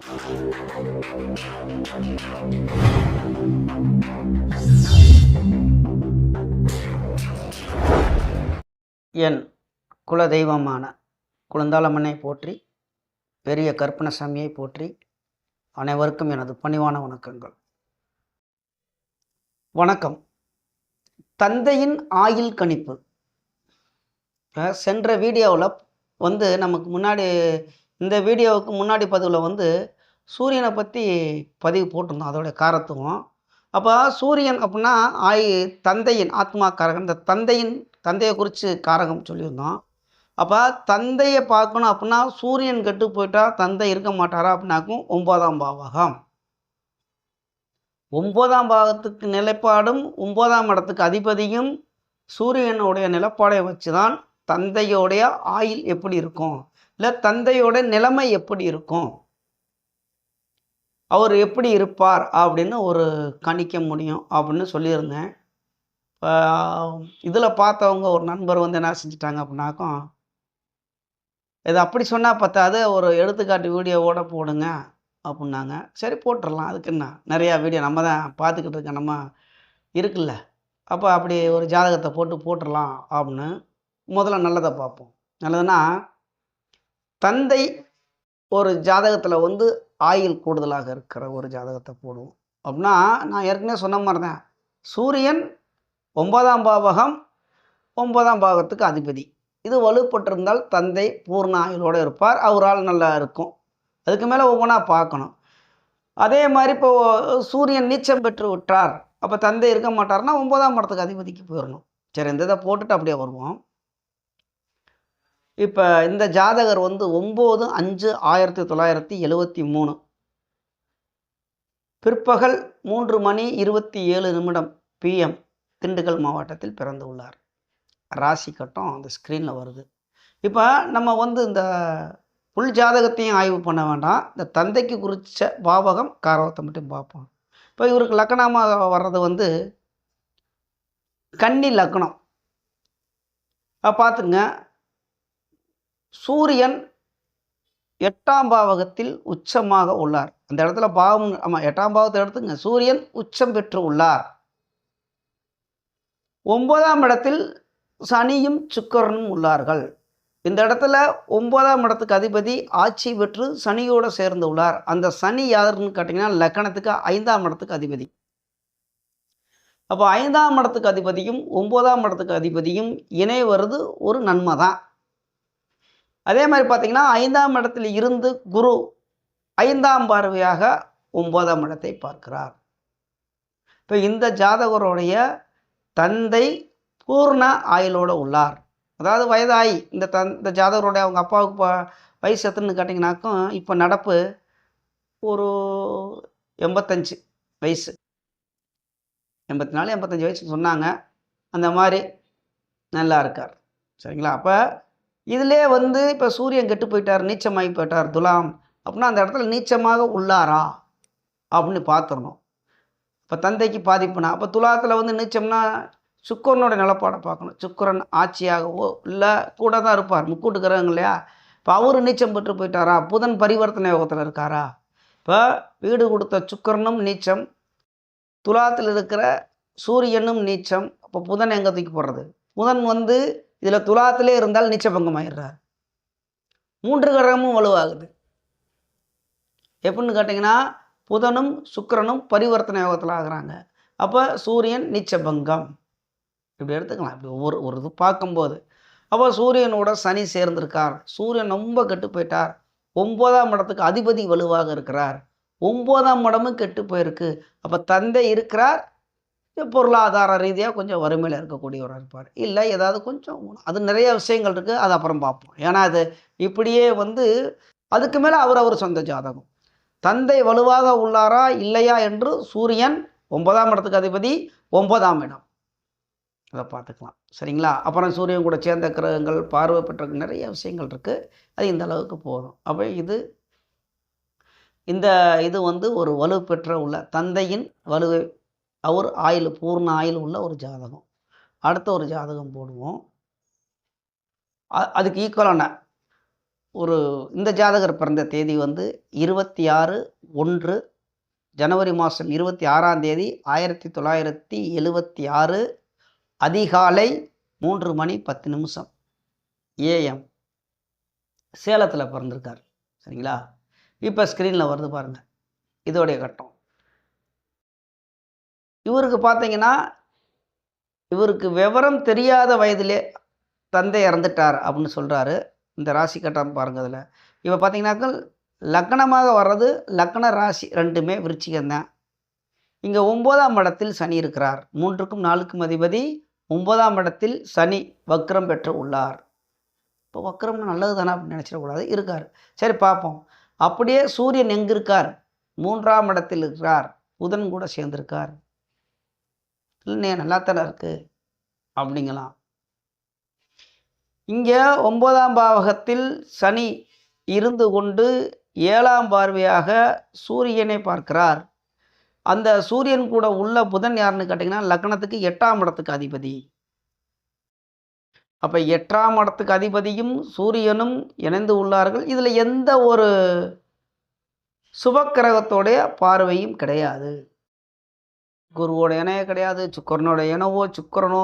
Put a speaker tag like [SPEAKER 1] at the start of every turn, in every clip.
[SPEAKER 1] என் குலதெய்வமான குழந்தாளம்மனை போற்றி, பெரிய கற்பனசாமியை போற்றி, அனைவருக்கும் எனது பணிவான வணக்கங்கள். வணக்கம். தந்தையின் ஆயுள் கணிப்பு. சென்ற வீடியோவில் நமக்கு முன்னாடி, இந்த வீடியோவுக்கு முன்னாடி பதிவில் சூரியனை பற்றி பதிவு போட்டிருந்தோம், அதோடைய காரத்துவம். அப்போ சூரியன் அப்படின்னா தந்தையின் ஆத்மா காரகம். இந்த தந்தையை குறித்து காரகம் சொல்லியிருந்தோம். அப்போ தந்தையை பார்க்கணும் அப்படின்னா சூரியன் கெட்டு போயிட்டா தந்தை இருக்க மாட்டாரா அப்படின்னாக்கும் 9ஆம் பாவகம். 9ஆம் பாவத்துக்கு நிலைப்பாடும் 9ஆம் இடத்துக்கு அதிபதியும் சூரியனுடைய நிலப்பாடை வச்சு தான் தந்தையோடைய ஆயுள் எப்படி இருக்கும், இல்லை தந்தையோட நிலைமை எப்படி இருக்கும், அவர் எப்படி இருப்பார் அப்படின்னு ஒரு கணிக்க முடியும் அப்படின்னு சொல்லியிருந்தேன். இதில் பார்த்தவங்க ஒரு நண்பர் என்ன செஞ்சிட்டாங்க அப்படின்னாக்கும், இது அப்படி சொன்னால் பத்தாது, ஒரு எடுத்துக்காட்டு வீடியோவோட போடுங்க அப்படின்னாங்க. சரி, போட்டுடலாம், அதுக்கு என்ன, நிறையா வீடியோ நம்ம தான் பார்த்துக்கிட்டு இருக்க நம்ம இருக்குல்ல. அப்போ அப்படி ஒரு ஜாதகத்தை போட்டுடலாம் அப்படின்னு முதல்ல நல்லதை பார்ப்போம். நல்லதுன்னா, தந்தை ஒரு ஜாதகத்தில் ஆயுள் கூடுதலாக இருக்கிற ஒரு ஜாதகத்தை போடுவோம். அப்படின்னா நான் ஏற்கனவே சொன்ன மாதிரி தான், சூரியன் 9ஆம் பாவகம், 9ஆம் பாவகத்துக்கு அதிபதி. இது வலுப்பட்டிருந்தால் தந்தை பூர்ண ஆயுளோடு இருப்பார், அவரால் நல்லா இருக்கும். அதுக்கு மேலே ஒவ்வொன்றா பார்க்கணும். அதே மாதிரி இப்போ சூரியன் நீச்சம் பெற்று விட்டார், அப்போ தந்தை இருக்க மாட்டார்னா 9ஆம் இடத்துக்கு அதிபதிக்கு போயிடணும். சரி, இந்த இதை போட்டுட்டு அப்படியே வருவோம். இப்போ இந்த ஜாதகர் 9/5/1973 பிற்பகல் 3:27 PM திண்டுக்கல் மாவட்டத்தில் பிறந்து உள்ளார். ராசி கட்டம் அந்த ஸ்க்ரீனில் வருது. இப்போ நம்ம இந்த புல் ஜாதகத்தையும் ஆய்வு பண்ண வேண்டாம், இந்த தந்தைக்கு குறித்த பாவகம் காரகத்தை மட்டும் பார்ப்போம். இப்போ இவருக்கு லக்கணமாக வர்றது கன்னி லக்னம். பார்த்துங்க, சூரியன் 8ஆம் பாவகத்தில் உச்சமாக உள்ளார். அந்த இடத்துல பாவம், ஆமாம், 8ஆம் பாவத்தை எடுத்துங்க, சூரியன் உச்சம் பெற்று உள்ளார். 9ஆம் இடத்தில் சனியும் சுக்கிரனும் உள்ளார்கள். இந்த இடத்துல 9ஆம் இடத்துக்கு அதிபதி ஆட்சி பெற்று சனியோடு சேர்ந்து உள்ளார். அந்த சனி யாருன்னு கேட்டிங்கன்னா லக்கணத்துக்கு 5ஆம் இடத்துக்கு அதிபதி. அப்போ 5ஆம் இடத்துக்கு அதிபதியும் 9ஆம் இடத்துக்கு அதிபதியும் இணைவது ஒரு நன்மை தான். அதே மாதிரி பார்த்திங்கன்னா 5ஆம் இடத்தில் இருந்து குரு 5ஆம் பார்வையாக 9ஆம் இடத்தை பார்க்கிறார். இப்போ இந்த ஜாதகருடைய தந்தை பூர்ண ஆயுளோடு உள்ளார், அதாவது வயதாகி இந்த ஜாதகருடைய அவங்க அப்பாவுக்கு வயசு எத்தனைன்னு கேட்டிங்கனாக்கும் இப்போ நடப்பு ஒரு 85 வயசு, 84 85 வயசுன்னு சொன்னாங்க. அந்த மாதிரி நல்லா இருக்கார். சரிங்களா? அப்போ இதிலே இப்போ சூரியன் கெட்டு போயிட்டார், நீச்சமாகி போயிட்டார் துலாம் அப்படின்னா அந்த இடத்துல நீச்சமாக உள்ளாரா அப்படின்னு பார்த்துடணும். இப்போ தந்தைக்கு பாதிப்புனா, அப்போ துலாத்தில் நீச்சம்னா சுக்கிரனோட நிலப்பாடை பார்க்கணும். சுக்கிரன் ஆட்சியாகவோ இல்லை கூட தான் இருப்பார், முக்கூட்டு கிரகங்க இல்லையா. இப்போ அவர் நீச்சம் பெற்று போயிட்டாரா, புதன் பரிவர்த்தனை யோகத்தில் இருக்காரா. இப்போ வீடு கொடுத்த சுக்கிரனும் நீச்சம், துலாத்தில் இருக்கிற சூரியனும் நீச்சம். அப்போ புதன் எங்கே தூக்கி போடுறது? புதன் இதில் துலாத்திலே இருந்தால் நீச்சபங்கம் ஆயிடுறார். 3 கிரகமும் வலுவாகுது. எப்படின்னு கேட்டிங்கன்னா புதனும் சுக்கிரனும் பரிவர்த்தனை யோகத்தில் ஆகுறாங்க. அப்போ சூரியன் நீச்சபங்கம் இப்படி எடுத்துக்கலாம். இப்படி ஒரு இது பார்க்கும்போது அப்போ சூரியனோட சனி சேர்ந்திருக்கார், சூரியன் ரொம்ப கெட்டு போயிட்டார். 9ஆம் இடத்துக்கு அதிபதி வலுவாக இருக்கிறார், 9ஆம் இடமும் கெட்டு போயிருக்கு. அப்போ தந்தை இருக்கிறார், பொருளாதார ரீதியாக கொஞ்சம் வறுமையில் இருக்கக்கூடியவராக இருப்பார். இல்லை ஏதாவது கொஞ்சம், அது நிறைய விஷயங்கள் இருக்குது, அது அப்புறம் பார்ப்போம். ஏன்னா அது இப்படியே அதுக்கு மேலே அவர் சொந்த ஜாதகம். தந்தை வலுவாக உள்ளாரா இல்லையா என்று சூரியன் 9ஆம் இடத்துக்கு அதிபதி 9ஆம் இடம், அதை பார்த்துக்கலாம். சரிங்களா? அப்புறம் சூரியன் கூட சேர்ந்த கிரகங்கள் பார்வை பெற்ற நிறைய விஷயங்கள் இருக்குது, அது இந்த அளவுக்கு போதும். அப்போ இது ஒரு வலு பெற்ற உள்ள தந்தையின் வலுவை, அவர் ஆயுள் பூர்ண ஆயுள் உள்ள ஒரு ஜாதகம். அடுத்த ஒரு ஜாதகம் போடுவோம். அதுக்கு ஈக்குவலான ஒரு இந்த ஜாதகர் பிறந்த தேதி வந்து 26/1 ஜனவரி மாதம் 26ஆம் தேதி 1976 அதிகாலை 3:10 AM சேலத்தில் பிறந்திருக்கார். சரிங்களா? இப்போ ஸ்க்ரீனில் வருது பாருங்கள், இதோடைய கட்டம். இவருக்கு பார்த்தீங்கன்னா, இவருக்கு விவரம் தெரியாத வயதிலே தந்தை இறந்துட்டார் அப்படின்னு சொல்கிறாரு. இந்த ராசி கட்டம் பாருங்கள். அதில் இப்போ பார்த்தீங்கன்னாக்க லக்னமாக வர்றது லக்ன ராசி ரெண்டுமே விருச்சிகம்தான். இங்கே 9ஆம் இடத்தில் சனி இருக்கிறார். 3க்கும் 4க்கும் அதிபதி 9ஆம் இடத்தில் சனி வக்ரம் பெற்று உள்ளார். இப்போ வக்ரம்னு நல்லது தானே அப்படின்னு நினச்சிடக்கூடாது, இருக்கார். சரி பார்ப்போம். அப்படியே சூரியன் எங்கே இருக்கார்? 3ஆம் இடத்தில் இருக்கிறார். புதன் கூட சேர்ந்திருக்கார். இல்லைண்ணே நல்லாத்தானே இருக்குது அப்படிங்கலாம். இங்கே 9ஆம் பாவகத்தில் சனி இருந்து கொண்டு 7ஆம் பார்வையாக சூரியனை பார்க்கிறார். அந்த சூரியன் கூட உள்ள புதன் யாருன்னு கேட்டிங்கன்னா லக்னத்துக்கு 8ஆம் இடத்துக்கு அதிபதி. அப்போ 8ஆம் இடத்துக்கு அதிபதியும் சூரியனும் இணைந்து உள்ளார்கள். இதில் எந்த ஒரு சுபக்கிரகத்தோடைய பார்வையும் கிடையாது. குருவோட இணைய கிடையாது, சுக்கரனோட இனவோ சுக்கரனோ.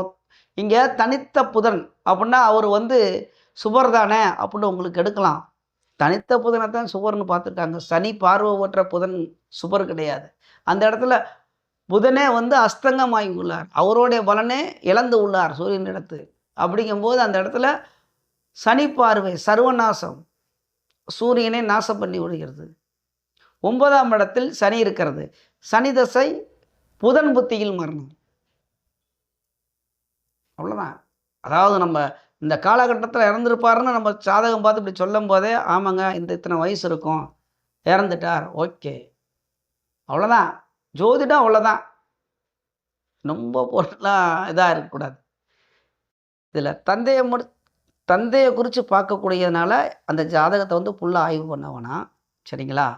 [SPEAKER 1] இங்கே தனித்த புதன் அப்படின்னா அவர் வந்து சுபர் தானே அப்படின்னு உங்களுக்கு எடுக்கலாம். தனித்த புதனை தான் சுபர்னு பார்த்துருக்காங்க. சனி பார்வை ஓட்டுற புதன் சுபர் கிடையாது. அந்த இடத்துல புதனே வந்து அஸ்தங்கமாகி உள்ளார். அவருடைய பலனே இழந்து உள்ளார் சூரியன் இடத்து. அப்படிங்கும்போது அந்த இடத்துல சனி பார்வை சர்வநாசம், சூரியனை நாசம் பண்ணி விடுகிறது. 9ஆம் இடத்தில் சனி இருக்கிறது. சனி தசை புதன் புத்தியில் மரணம். அவ்வளோதான். அதாவது நம்ம இந்த காலகட்டத்தில் இறந்துருப்பாருன்னு நம்ம சாதகம் பார்த்து இப்படி சொல்லும் போதே ஆமாங்க இந்த இத்தனை வயசு இருக்கும், இறந்துட்டார், ஓகே, அவ்வளோதான். ஜோதிடம் அவ்வளோதான். ரொம்ப பொருளாக இதாக இருக்கக்கூடாது. இதில் தந்தையை குறித்து பார்க்கக்கூடியதுனால அந்த ஜாதகத்தை வந்து ஃபுல்லாக ஆய்வு பண்ண வேணாம். சரிங்களா?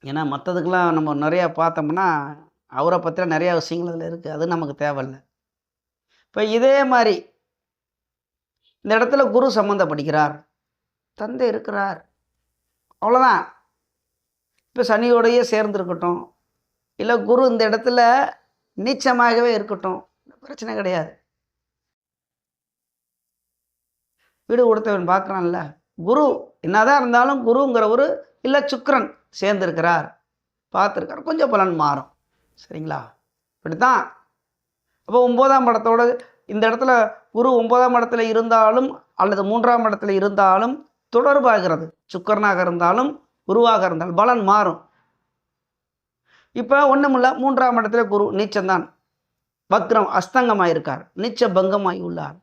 [SPEAKER 1] ஏன்னா மற்றதுக்கெலாம் நம்ம நிறையா பார்த்தோம்னா அவரை பற்றின நிறையா விஷயங்கள் அதில் இருக்குது. அது நமக்கு தேவையில்லை. இப்போ இதே மாதிரி இந்த இடத்துல குரு சம்மந்தப்படுகிறார், தந்தை இருக்கிறார், அவ்வளோதான். இப்போ சனியோடையே சேர்ந்துருக்கட்டும், இல்லை குரு இந்த இடத்துல நீச்சமாகவே இருக்கட்டும், பிரச்சனை கிடையாது. வீடு கொடுத்தவன் பார்க்குறான்ல, குரு என்னதான் இருந்தாலும் குருங்கிறவர் இல்லை சுக்கிரன் சேர்ந்துருக்கிறார், பார்த்துருக்கார், கொஞ்சம் பலன் மாறும். சரிங்களா? இப்படித்தான். அப்போ 9ஆம் இடத்தோட இந்த இடத்துல குரு 9ஆம் இடத்துல இருந்தாலும் அல்லது 3ஆம் இடத்துல இருந்தாலும் தொடர்பாகிறது. சுக்கரனாக இருந்தாலும் குருவாக இருந்தாலும் பலன் மாறும். இப்போ ஒன்றுமில்ல, 3ஆம் இடத்துல குரு நீச்சம்தான், வக்ரம் அஸ்தங்கமாக இருக்கார், நீச்ச பங்கமாகி உள்ளார்.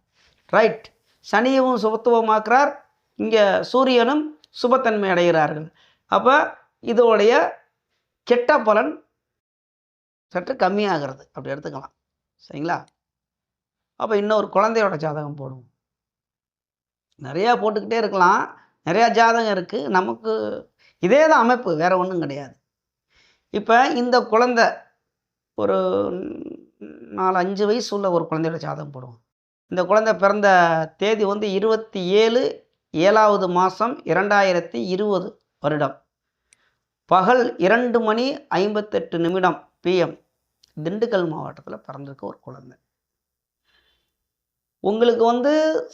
[SPEAKER 1] ரைட். சனியவும் சுபத்துவமாக்குறார், இங்கே சூரியனும் சுபத்தன்மை அடைகிறார்கள். அப்போ இதோடைய கெட்ட பலன் சற்று கம்மியாகிறது, அப்படி எடுத்துக்கலாம். சரிங்களா? அப்போ இன்னொரு குழந்தையோட ஜாதகம் போடுவோம். நிறையா போட்டுக்கிட்டே இருக்கலாம், நிறையா ஜாதகம் இருக்குது. நமக்கு இதே தான் அமைப்பு, வேறு ஒன்றும் கிடையாது. இப்போ இந்த குழந்தை ஒரு 4-5 வயசு உள்ள ஒரு குழந்தையோட ஜாதகம் போடுவோம். இந்த குழந்தை பிறந்த தேதி வந்து 27/7 மாதம் 2020 வருடம் பகல் 2:58 PM திண்டுக்கல் மாவட்டத்தில் பிறந்திருக்க ஒரு குழந்தை. உங்களுக்கு வந்து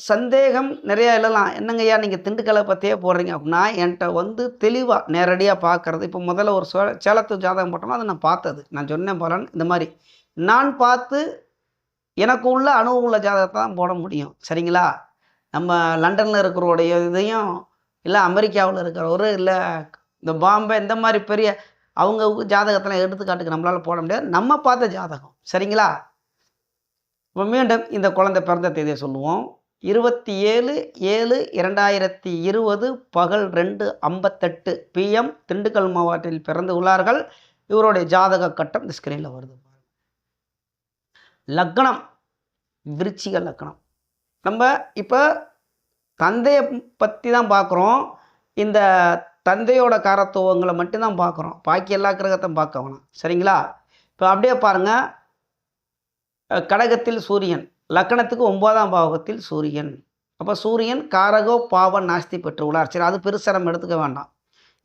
[SPEAKER 1] சந்தேகம் நிறையா எழலாம், என்னங்கய்யா நீங்கள் திண்டுக்கலை பற்றியே போடுறீங்க அப்படின்னா, என்கிட்ட வந்து தெளிவாக நேரடியாக பார்க்குறது. இப்போ முதல்ல ஒரு சேலத்து ஜாதகம் போட்டோம்னா அதை நான் பார்த்தது, நான் சொன்னேன் பலன். இந்த மாதிரி நான் பார்த்து எனக்கு உள்ள அனுபவம் உள்ள ஜாதகத்தை தான் போட முடியும். சரிங்களா? நம்ம லண்டனில் இருக்கிறோடைய இதையும் இல்லை அமெரிக்காவில் இருக்கிறவர் இல்லை இந்த பாம்பே இந்த மாதிரி பெரிய அவங்க ஜாதகத்தெல்லாம் எடுத்துக்காட்டுக்கு நம்மளால் போட முடியாது, நம்ம பார்த்த ஜாதகம். சரிங்களா? இப்போ மீண்டும் இந்த குழந்தை பிறந்த தேதியை சொல்லுவோம். 27/7/2020 பகல் 2:58 PM திண்டுக்கல் மாவட்டத்தில் பிறந்து உள்ளார்கள். இவருடைய ஜாதக கட்டம் இந்த ஸ்கிரீனில் வருது. லக்னம் விருச்சிக லக்னம். நம்ம இப்போ தந்தையை பற்றி தான் பார்க்குறோம். இந்த தந்தையோட காரத்துவங்களை மட்டும்தான் பார்க்குறோம், பாக்கி எல்லா கிரகத்தை பார்க்க வேணாம். சரிங்களா? இப்போ அப்படியே பாருங்கள். கடகத்தில் சூரியன், லக்னத்துக்கு 9ஆம் பாவகத்தில் சூரியன், அப்போ சூரியன் காரகோ பாவ நாஸ்தி பெற்று உள்ளார். சரி, அது பெருசாக நம்ம எடுத்துக்க வேண்டாம்.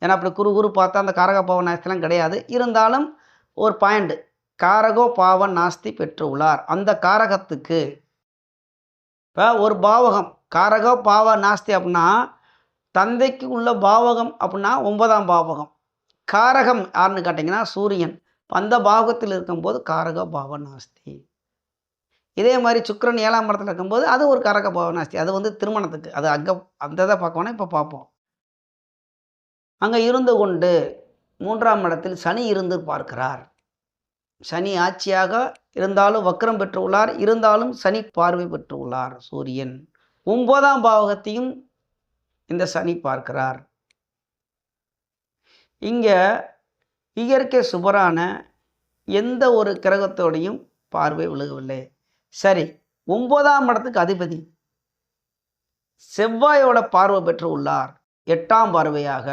[SPEAKER 1] ஏன்னா அப்படி குரு பார்த்தா அந்த காரக பாவ நாஸ்திலாம் கிடையாது. இருந்தாலும் ஒரு பாயிண்ட், காரகோ பாவ நாஸ்தி பெற்று உள்ளார். அந்த காரகத்துக்கு இப்போ ஒரு பாவகம் காரகோ பாவ நாஸ்தி அப்படின்னா தந்தைக்கு உள்ள பாவகம் அப்படின்னா 9ஆம் பாவகம். காரகம் யாருன்னு கேட்டிங்கன்னா சூரியன். அந்த பாவகத்தில் இருக்கும்போது காரக பாவ நாஸ்தி. இதே மாதிரி சுக்கிரன் 7ஆம் இடத்துல இருக்கும்போது அது ஒரு காரக பாவ நாஸ்தி. அது வந்து திருமணத்துக்கு. அது அங்கே அந்த இதை பார்க்க வேணாம், இப்போ பார்ப்போம். அங்கே இருந்து கொண்டு 3ஆம் இடத்தில் சனி இருந்து பார்க்கிறார். சனி ஆட்சியாக இருந்தாலும் வக்ரம் பெற்று உள்ளார். இருந்தாலும் சனி பார்வை பெற்று உள்ளார். சூரியன் 9ஆம் பாவகத்தையும் இந்த சனி பார்க்கிறார். இங்கே இயற்கை சுபரான எந்த ஒரு கிரகத்தோடையும் பார்வை விழுகவில்லை. சரி, 9ஆம் இடத்துக்கு அதிபதி செவ்வாயோட பார்வை பெற்று உள்ளார். 8ஆம் பார்வையாக.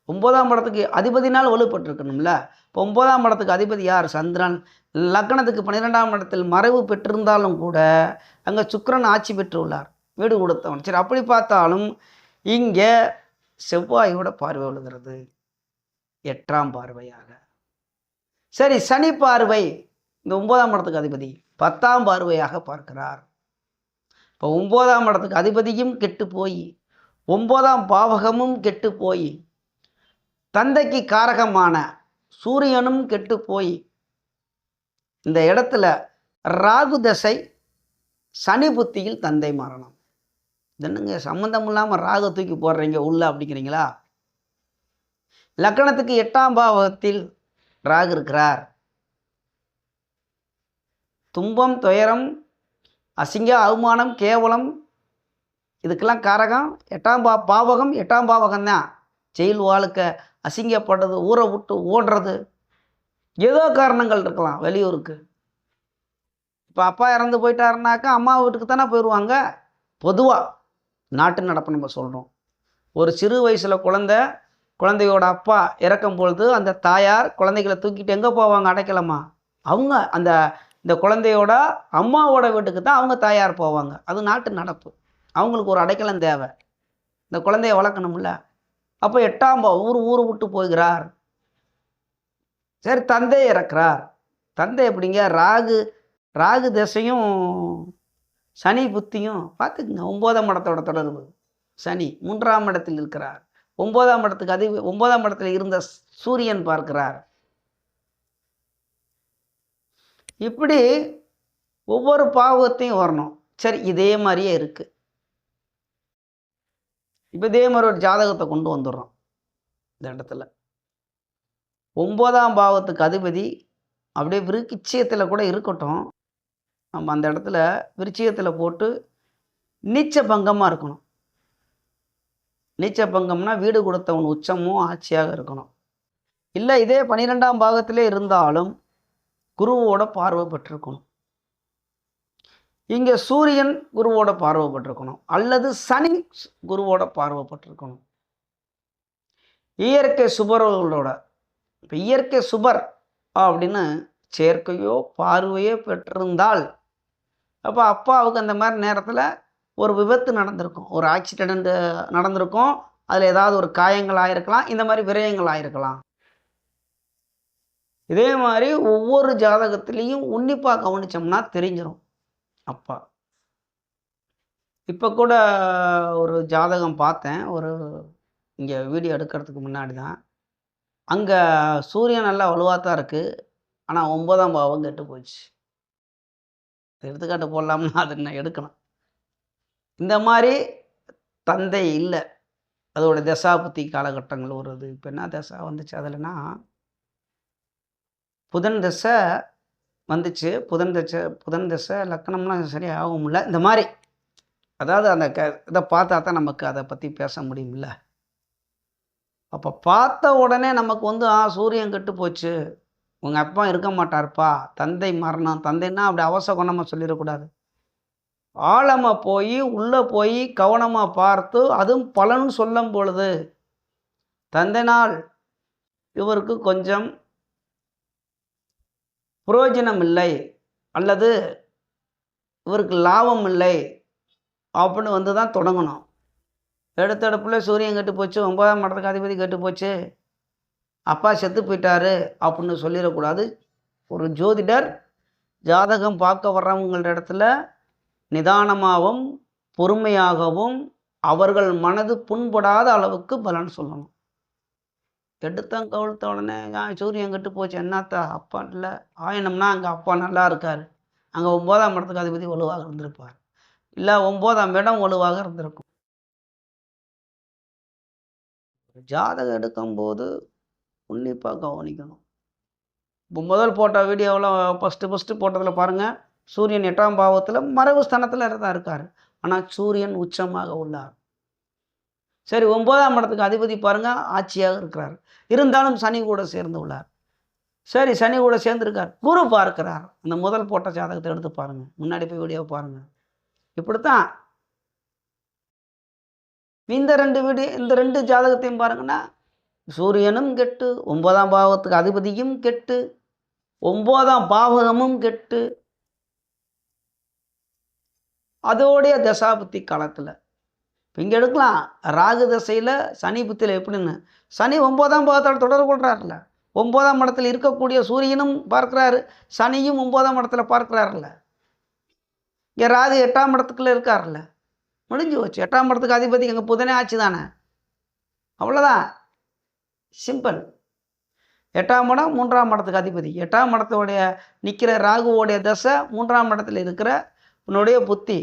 [SPEAKER 1] 9ஆம் இடத்துக்கு அதிபதினால் வலுப்பட்டிருக்கணும்ல. இப்போ 9ஆம் இடத்துக்கு அதிபதி யார்? சந்திரன். லக்னத்துக்கு 12ஆம் இடத்தில் மறைவு பெற்றிருந்தாலும் கூட அங்கே சுக்கிரன் ஆட்சி பெற்று உள்ளார், வீடு கொடுத்தவன். சரி, அப்படி பார்த்தாலும் இங்கே செவ்வாயோட பார்வை விழுகிறது 8ஆம் பார்வையாக. சரி, சனி பார்வை இந்த 9ஆம் இடத்துக்கு அதிபதி 10ஆம் பார்வையாக பார்க்கிறார். இப்போ 9ஆம் இடத்துக்கு அதிபதியும் கெட்டு போய் 9ஆம் பாவகமும் கெட்டு போய் தந்தைக்கு காரகமான சூரியனும் கெட்டு போய் இந்த இடத்துல ராகு தசை சனி புத்தியில் தந்தை மரணம். என்னங்க சம்மந்தம் இல்லாமல் ராகு தூக்கி போடுறீங்க உள்ள அப்படிங்கிறீங்களா? லக்கணத்துக்கு 8ஆம் பாவகத்தில் ராகு இருக்கிறார். துன்பம், துயரம், அசிங்க, அவமானம், கேவலம் இதுக்கெல்லாம் காரகம் 8ஆம் பாவகம். 8ஆம் பாவகம் தான். ஜெயில் வாழ்க்கை, அசிங்கப்படுறது, ஊரை விட்டு ஓடுறது, ஏதோ காரணங்கள் இருக்கலாம் வெளியூருக்கு. இப்போ அப்பா இறந்து போயிட்டாருனாக்கா அம்மா வீட்டுக்கு தானே போயிடுவாங்க. பொதுவாக நாட்டு நடப்பு நம்ம சொல்கிறோம். ஒரு சிறு வயசில் குழந்தையோட அப்பா இறக்கும் பொழுது அந்த தாயார் குழந்தைகளை தூக்கிட்டு எங்கே போவாங்க? அடைக்கலமா? அவங்க இந்த குழந்தையோட அம்மாவோட வீட்டுக்கு தான் அவங்க தாயார் போவாங்க. அது நாட்டு நடப்பு. அவங்களுக்கு ஒரு அடைக்கலம் தேவை. இந்த குழந்தைய வளர்க்கணும்ல. அப்போ 8ஆம் ஊர் விட்டு போகிறார். சரி, தந்தை இறக்குறார். தந்தை எப்படிங்க? ராகு தசையும் சனி புத்தியும் பார்த்துக்குங்க. 9ஆம் இடத்தோட தொடர்பு. சனி 3ஆம் இடத்தில் இருக்கிறார். 9ஆம் இடத்துக்கு 9ஆம் இடத்துல இருந்த சூரியன் பார்க்கிறார். இப்படி ஒவ்வொரு பாவத்தையும் வரணும். சரி, இதே மாதிரியே இருக்கு. இப்போ இதே மாதிரி ஒரு ஜாதகத்தை கொண்டு வந்துடுறோம். இந்த இடத்துல 9ஆம் பாவத்துக்கு அதிபதி அப்படியே விருச்சிகத்தில் கூட இருக்கட்டும். நம்ம அந்த இடத்துல விருச்சிகத்தில் போட்டு நீச்ச பங்கமாக இருக்கணும். நீச்ச பங்கம்னா வீடு கொடுத்தவன் உச்சமும் ஆட்சியாக இருக்கணும். இல்லை இதே 12ஆம் பாகத்திலே இருந்தாலும் குருவோட பார்வை பெற்றிருக்கணும். இங்கே சூரியன் குருவோட பார்வை பெற்றிருக்கணும், அல்லது சனி குருவோட பார்வை பெற்றிருக்கணும். இயற்கை சுபர்களோட. இப்போ இயற்கை சுபர் அப்படின்னு சேர்க்கையோ பார்வையோ பெற்றிருந்தால் அப்போ அப்பாவுக்கு அந்த மாதிரி நேரத்தில் ஒரு விபத்து நடந்திருக்கும், ஒரு ஆக்சிடெண்ட் நடந்திருக்கும். அதில் ஏதாவது ஒரு காயங்கள் ஆயிருக்கலாம், இந்த மாதிரி விரயங்கள் ஆயிருக்கலாம். இதே மாதிரி ஒவ்வொரு ஜாதகத்திலையும் உன்னிப்பாக கவனித்தோம்னா தெரிஞ்சிடும் அப்பா. இப்போ கூட ஒரு ஜாதகம் பார்த்தேன், இங்கே வீடியோ எடுக்கிறதுக்கு முன்னாடி தான். அங்கே சூரியன் நல்லா வலுவாக தான் இருக்குது, ஆனால் 9ஆம் பாவம் கெட்டு போச்சு. எடுத்துக்காட்டு போடலாம்னா அது என்ன எடுக்கணும். இந்த மாதிரி தந்தை இல்லை, அதோட தசாபுத்தி காலகட்டங்கள் வருது. இப்போ என்ன தசா வந்துச்சு அதுலனா புதன் தசை வந்துச்சு. புதன் தசை லக்கணம்லாம் சரியாக ஆகும்ல. இந்த மாதிரி அதாவது அந்த இதை பார்த்தா தான் நமக்கு அதை பற்றி பேச முடியும்ல. அப்போ பார்த்த உடனே நமக்கு வந்து சூரியன் கெட்டு போச்சு, உங்கள் அப்பா இருக்க மாட்டார்ப்பா, தந்தை மரணம், தந்தைன்னா அப்படி அவசகுணமாக சொல்லிடக்கூடாது. ஆழமாக போய் உள்ளே போய் கவனமாக பார்த்து அதுவும் பலன் சொல்லும் பொழுது தந்தைனால் இவருக்கு கொஞ்சம் புரோஜனம் இல்லை, அல்லது இவருக்கு லாபம் இல்லை அப்படின்னு வந்து தான் தொடங்கணும். எடுத்தடுப்புல சூரியன் கெட்டு போச்சு, 9ஆம் இடத்துக்கு அதிபதி கெட்டு போச்சு, அப்பா செத்து போயிட்டாரு அப்படின்னு சொல்லிடக்கூடாது. ஒரு ஜோதிடர் ஜாதகம் பார்க்க வர்றவங்கள இடத்துல நிதானமாகவும் பொறுமையாகவும் அவர்கள் மனது புண்படாத அளவுக்கு பலன் சொல்லணும். எடுத்தோம் கவிழ்த்த உடனே சூரியன் கெட்டு போச்சு என்னத்தா அப்பா இல்லை ஆயனம்னா அங்கே அப்பா நல்லா இருக்கார், அங்கே 9ஆம் இடத்துக்கு அதிபதி வலுவாக இருந்திருப்பார், இல்லை 9ஆம் இடம் வலுவாக இருந்திருக்கும். ஜாதகம் எடுக்கும்போது உன்னிப்பாக கவனிக்கணும். இப்போ முதல் போட்ட வீடியோவில் ஃபஸ்ட்டு போட்டதில் பாருங்கள், சூரியன் 8ஆம் பாவத்தில் மறைவு ஸ்தானத்தில் தான் இருக்கார், ஆனால் சூரியன் உச்சமாக உள்ளார். சரி, 9ஆம் இடத்துக்கு அதிபதி பாருங்கள் ஆட்சியாக இருக்கிறார், இருந்தாலும் சனி கூட சேர்ந்து உள்ளார். சரி, சனி கூட சேர்ந்துருக்கார், குரு பார்க்கிறார். அந்த முதல் போட்ட ஜாதகத்தை எடுத்து பாருங்கள், முன்னாடி போய் வீடியோ பாருங்கள். இப்படித்தான் இந்த ரெண்டு ஜாதகத்தையும் பாருங்கன்னா, சூரியனும் கெட்டு, 9ஆம் பாவத்துக்கு அதிபதியும் கெட்டு, 9ஆம் பாவகமும் கெட்டு, அதோடைய தசாபுத்தி காலத்தில் இங்கே எடுக்கலாம். ராகு தசையில் சனி புத்தியில் எப்படின்னு, சனி 9ஆம் பாவத்தால் தொடர்பு கொள்கிறார்ல, 9ஆம் இடத்துல இருக்கக்கூடிய சூரியனும் பார்க்குறாரு, சனியும் 9ஆம் இடத்துல பார்க்குறாருல்ல. இங்கே ராகு 8ஆம் இடத்துக்குள்ள இருக்கார்ல, முடிஞ்சு போச்சு. 8ஆம் இடத்துக்கு அதிபதி எங்கள் புதனே ஆச்சு தானே, அவ்வளோதான், சிம்பிள். 8ஆம் இடம் 3ஆம் இடத்துக்கு அதிபதி, 8ஆம் இடத்தோடைய நிற்கிற ராகுவோடைய தசை 3ஆம் இடத்துல இருக்கிற உன்னுடைய புத்தி,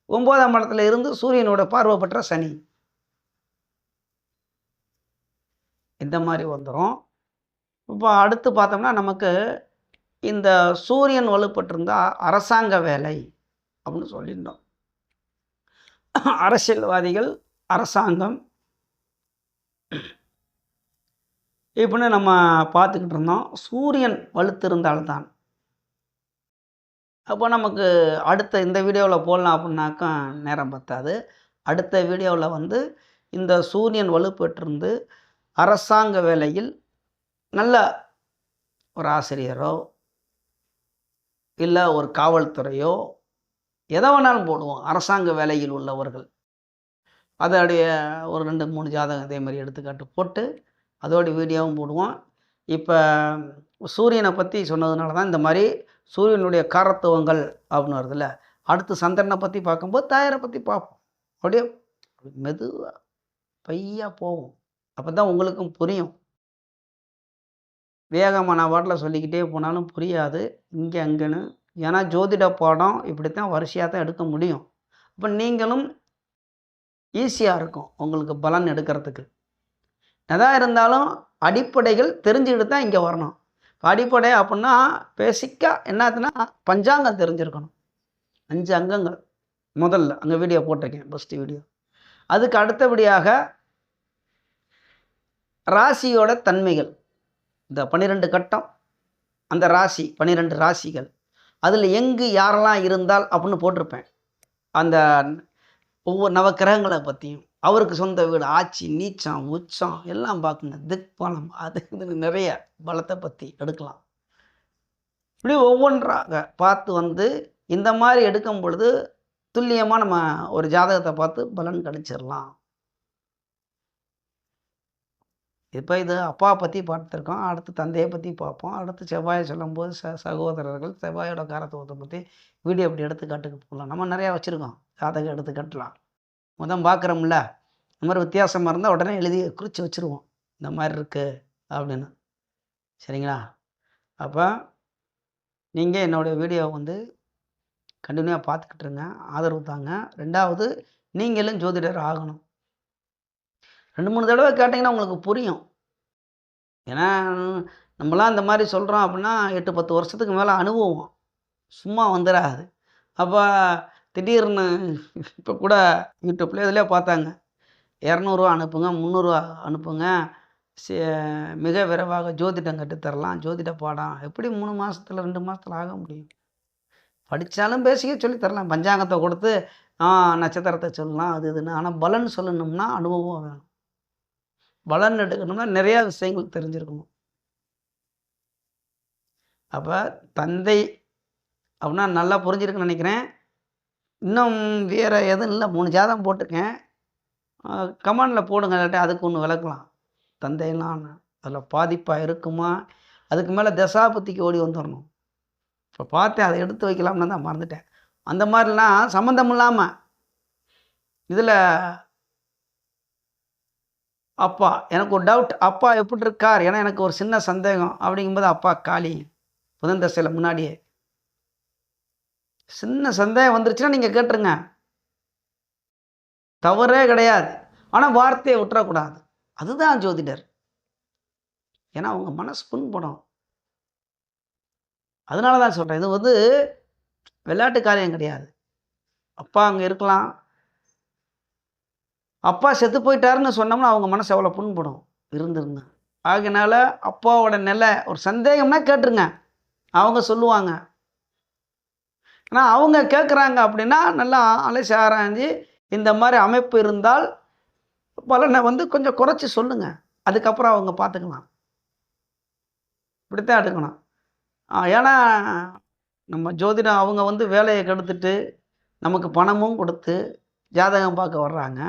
[SPEAKER 1] 9ஆம் இடத்துல இருந்து சூரியனோட பார்வை பெற்ற சனி, இந்த மாதிரி வந்துடும். இப்போ அடுத்து பார்த்தோம்னா நமக்கு இந்த சூரியன் வலுப்பட்டிருந்தா அரசாங்க வேலை அப்படின்னு சொல்லியிருந்தோம். அரசியல்வாதிகள், அரசாங்கம் இப்படின்னு நம்ம பார்த்துக்கிட்டு இருந்தோம். சூரியன் வலுத்திருந்தால்தான். அப்போ நமக்கு அடுத்த இந்த வீடியோவில் போடலாம் அப்படின்னாக்கா நேரம் பத்தாது. அடுத்த வீடியோவில் வந்து இந்த சூரியன் வலுப்பெற்றிருந்து அரசாங்க வேலையில் நல்ல ஒரு ஆசிரியரோ இல்லை ஒரு காவல்துறையோ எதை வேணாலும் போடுவோம், அரசாங்க வேலையில் உள்ளவர்கள். அதோடைய ஒரு 2-3 ஜாதகம் இதே மாதிரி எடுத்துக்காட்டு போட்டு அதோட வீடியோவும் போடுவோம். இப்போ சூரியனை பற்றி சொன்னதுனால தான் இந்த மாதிரி சூரியனுடைய காரத்துவங்கள் அப்படின்னு வருதுல்ல. அடுத்து சந்திரனை பற்றி பார்க்கும்போது தாயாரை பற்றி பார்ப்போம். அப்படியே மெதுவாக பையாக போவோம், அப்போ தான் உங்களுக்கும் புரியும். வேகமாக நான் பாட்டில் சொல்லிக்கிட்டே போனாலும் புரியாது இங்கே அங்கேன்னு. ஏன்னா ஜோதிட பாடம் இப்படித்தான் வரிசையாக தான் எடுக்க முடியும். அப்போ நீங்களும் ஈஸியாக இருக்கும் உங்களுக்கு பலன் எடுக்கிறதுக்கு. எதாக இருந்தாலும் அடிப்படைகள் தெரிஞ்சுக்கிட்டு தான் இங்கே வரணும். அடிப்படை அப்படின்னா பேசிக்காக என்னதுன்னா பஞ்சாங்கம் தெரிஞ்சிருக்கணும். 5 அங்கங்கள் முதல்ல அங்கே வீடியோ போட்டிருக்கேன், ஃபஸ்ட்டு வீடியோ. அதுக்கு அடுத்தபடியாக ராசியோட தன்மைகள், இந்த 12 கட்டம், அந்த ராசி 12 ராசிகள், அதில் எங்கு யாரெல்லாம் இருந்தால் அப்படின்னு போட்டிருப்பேன். அந்த ஒவ்வொரு நவக்கிரகங்களை பற்றியும், அவருக்கு சொந்த வீடு, ஆட்சி, நீச்சம், உச்சம் எல்லாம் பார்க்கணும். திக்பலம் அது இதுன்னு நிறைய பலத்தை பற்றி எடுக்கலாம். இப்படி ஒவ்வொன்றாக பார்த்து வந்து இந்த மாதிரி எடுக்கும் பொழுது துல்லியமாக நம்ம ஒரு ஜாதகத்தை பார்த்து பலன் கணிச்சிடலாம். இப்போ இது அப்பா பற்றி பார்த்துருக்கோம், அடுத்து தந்தையை பற்றி பார்ப்போம். அடுத்து செவ்வாயை சொல்லும்போது சகோதரர்கள், செவ்வாயோட காரத்துவத்தை பற்றி வீடியோ அப்படி எடுத்துக்காட்டுக்கு போகலாம். நம்ம நிறையா வச்சுருக்கோம், ஜாதகம் எடுத்துக்காட்டலாம். முதல் பார்க்குறோம்ல, இந்த மாதிரி வித்தியாசமாக இருந்தால் உடனே எழுதி குறித்து வச்சுருவோம், இந்த மாதிரி இருக்குது அப்படின்னு. சரிங்களா? அப்போ நீங்கள் என்னுடைய வீடியோவை வந்து கண்டினியூவாக பார்த்துக்கிட்டு இருங்க, ஆதரவு தாங்க. 2வது, நீங்களும் ஜோதிடர் ஆகணும். 2-3 தடவை கேட்டிங்கன்னா உங்களுக்கு புரியும். ஏன்னா நம்மளாம் இந்த மாதிரி சொல்கிறோம் அப்படின்னா 8-10 வருஷத்துக்கு மேலே அனுபவம் சும்மா வந்துடாது. அப்போ திடீர்னு இப்போ கூட யூடியூப்ல இதிலே பார்த்தாங்க, 200 அனுப்புங்க, 300 அனுப்புங்க, மிக விரைவாக ஜோதிடம் கற்றுத்தரலாம், ஜோதிட பாடம். எப்படி 3 மாதத்தில் 2 மாதத்தில் ஆக முடியும்? படித்தாலும் பேசிக்க சொல்லித்தரலாம், பஞ்சாங்கத்தை கொடுத்து நட்சத்திரத்தை சொல்லலாம், அது இதுன்னு. ஆனால் பலன் சொல்லணும்னா அனுபவம் வேணும். பலன் எடுக்கணும்னா நிறையா விஷயங்கள் தெரிஞ்சிருக்கணும். அப்போ தந்தை அப்படின்னா நல்லா புரிஞ்சிருக்குன்னு நினைக்கிறேன். இன்னும் வேறு எதுவும் இல்லை. 3 ஜாதகம் போட்டிருக்கேன். கமெண்டில் போடுங்க. இல்லாட்டி அதுக்கு ஒன்று விளக்கலாம். தந்தையெல்லாம் அதில் பாதிப்பாக இருக்குமா? அதுக்கு மேலே தசாபுத்திக்கு ஓடி வந்துடணும். இப்போ பார்த்தேன், அதை எடுத்து வைக்கலாம்னு தான் மறந்துட்டேன். அந்த மாதிரிலாம் சம்மந்தம் இல்லாமல் இதில் அப்பா எனக்கு ஒரு டவுட், அப்பா எப்படி இருக்கார்? ஏன்னா எனக்கு ஒரு சின்ன சந்தேகம். அப்படிங்கும்போது அப்பா காலி புதன் தசையில் முன்னாடியே சின்ன சந்தேகம் வந்துருச்சுன்னா நீங்கள் கேட்டுருங்க, தவறே கிடையாது. ஆனால் வார்த்தையை விட்டுறக்கூடாது. அதுதான் ஜோதிடர். ஏன்னா அவங்க மனசு புண்படும். அதனால தான் சொல்கிறேன், இது வந்து விளையாட்டு காரியம் கிடையாது. அப்பா அங்கே இருக்கலாம், அப்பா செத்து போயிட்டாருன்னு சொன்னோம்னா அவங்க மனசு எவ்வளோ புண்படும் இருந்திருந்தேன். ஆகையினால அப்பாவோட நிலை ஒரு சந்தேகம்னா கேட்டுருங்க, அவங்க சொல்லுவாங்க. ஆனால் அவங்க கேட்குறாங்க அப்படின்னா நல்லா அலசி ஆராய்ஞ்சு இந்த மாதிரி அமைப்பு இருந்தால் பலனை வந்து கொஞ்சம் குறைச்சி சொல்லுங்கள். அதுக்கப்புறம் அவங்க பார்த்துக்கலாம். இப்படித்தான் எடுக்கணும். ஏன்னா நம்ம ஜோதிடம் அவங்க வந்து வேலையை கெடுத்துட்டு நமக்கு பணமும் கொடுத்து ஜாதகம் பார்க்க வர்றாங்க.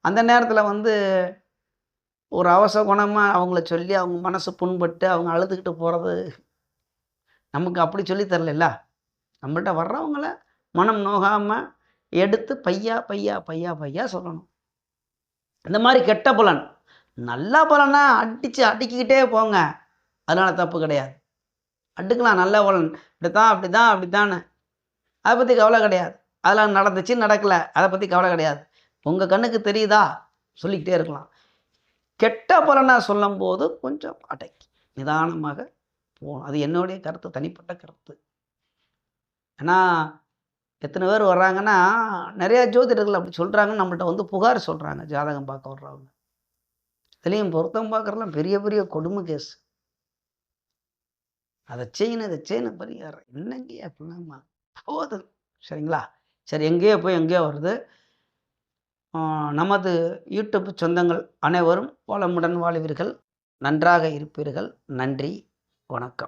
[SPEAKER 1] அந்த நேரத்தில் வந்து ஒரு அவசர குணமாக அவங்கள சொல்லி அவங்க மனசு புண்பட்டு அவங்க அழுதுகிட்டு போகிறது நமக்கு அப்படி சொல்லி தரல. நம்மள்கிட்ட வர்றவங்கள மனம் நோகாமல் எடுத்து பையா பையா பையா பையா சொல்லணும். இந்த மாதிரி கெட்ட பலன், நல்ல பலனா அடித்து அடுக்கிக்கிட்டே போங்க, அதனால் தப்பு கிடையாது. அடுக்கலாம் நல்ல பலன், இப்படித்தான் அப்படித்தான் அப்படித்தான்னு, அதை பற்றி கவலை கிடையாது. அதெல்லாம் நடந்துச்சு நடக்கலை, அதை பற்றி கவலை கிடையாது. உங்கள் கண்ணுக்கு தெரியுதா சொல்லிக்கிட்டே இருக்கலாம். கெட்ட பலனாக சொல்லும்போது கொஞ்சம் அடக்கி நிதானமாக போகணும். அது என்னுடைய கருத்து, தனிப்பட்ட கருத்து. ஏன்னா எத்தனை பேர் வர்றாங்கன்னா நிறையா ஜோதிடர்கள் அப்படி சொல்கிறாங்கன்னு நம்மள்ட்ட வந்து புகார் சொல்கிறாங்க. ஜாதகம் பார்க்க வர்றவங்க இதுலேயும் பொருத்தம் பார்க்குறலாம் பெரிய பெரிய கொடுமை கேஸ். அதை செய்யணும் இதை செய்யணும் பரிகாரம் என்னங்க அப்படின்னா போதும். சரிங்களா? சரி, எங்கேயோ போய் எங்கேயோ வருது. நமது யூடியூப் சொந்தங்கள் அனைவரும் வளமுடன் வாழ்வீர்கள், நன்றாக இருப்பீர்கள். நன்றி, வணக்கம்.